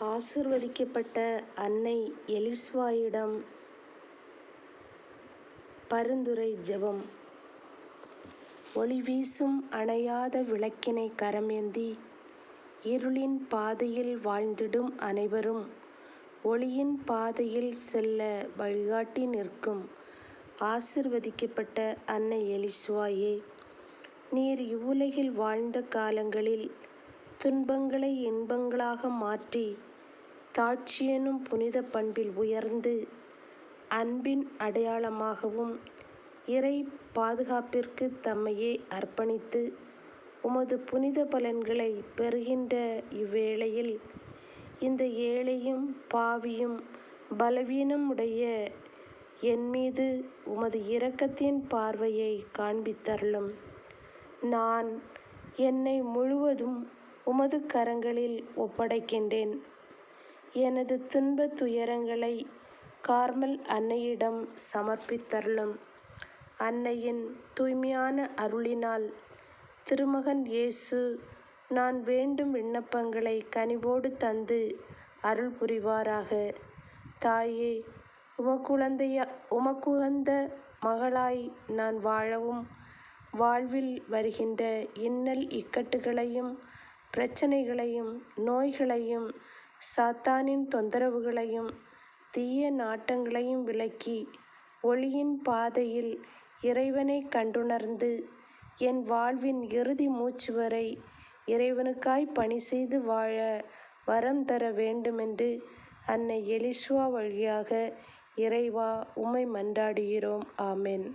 ஆசீர்வதிக்கப்பட்ட அன்னை எலிஸ்வாயிடம் பரிந்துரை ஜெபம். ஒளி வீசும் அணையாத விளக்கினை கரமேந்தி இருளின் பாதையில் வாழ்ந்திடும் அனைவரும் ஒளியின் பாதையில் செல்ல வழிகாட்டி நிற்கும் ஆசீர்வதிக்கப்பட்ட அன்னை எலிஸ்வாயே, நீர் இவ்வுலகில் வாழ்ந்த காலங்களில் துன்பங்களை இன்பங்களாக மாற்றி தாட்சி எனும் புனித பண்பில் உயர்ந்து அன்பின் அடையாளமாகவும் இறை பாதுகாப்பிற்கு தம்மையே அர்ப்பணித்து உமது புனித பலன்களை பெறுகின்ற இவ்வேளையில் இந்த ஏழையும் பாவியும் பலவீனம் உடைய என் மீது உமது இரக்கத்தின் பார்வையை காண்பித்தருளும். நான் என்னை முழுவதும் உமது கரங்களில் ஒப்படைக்கின்றேன். எனது துன்ப துயரங்களை கார்மல் அன்னையிடம் சமர்ப்பித்தருளும். அன்னையின் தூய்மையான அருளினால் திருமகன் இயேசு நான் வேண்டும் விண்ணப்பங்களை கனிவோடு தந்து அருள் புரிவாராக. தாயே, உமக்குகந்த மகளாய் நான் வாழவும் வாழ்வில் வருகின்ற இன்னல் இக்கட்டுகளையும் பிரச்சனைகளையும் நோய்களையும் சாத்தானின் தொந்தரவுகளையும் தீய நாட்டங்களையும் விலக்கி ஒளியின் பாதையில் இறைவனை கண்டுணர்ந்து என் வாழ்வின் இறுதி மூச்சு வரை இறைவனுக்காய் பணி செய்து வாழ வரம் தர வேண்டுமென்று அன்னை எலிஸ்வா வழியாக இறைவா உம்மை மன்றாடுகிறோம். ஆமென்.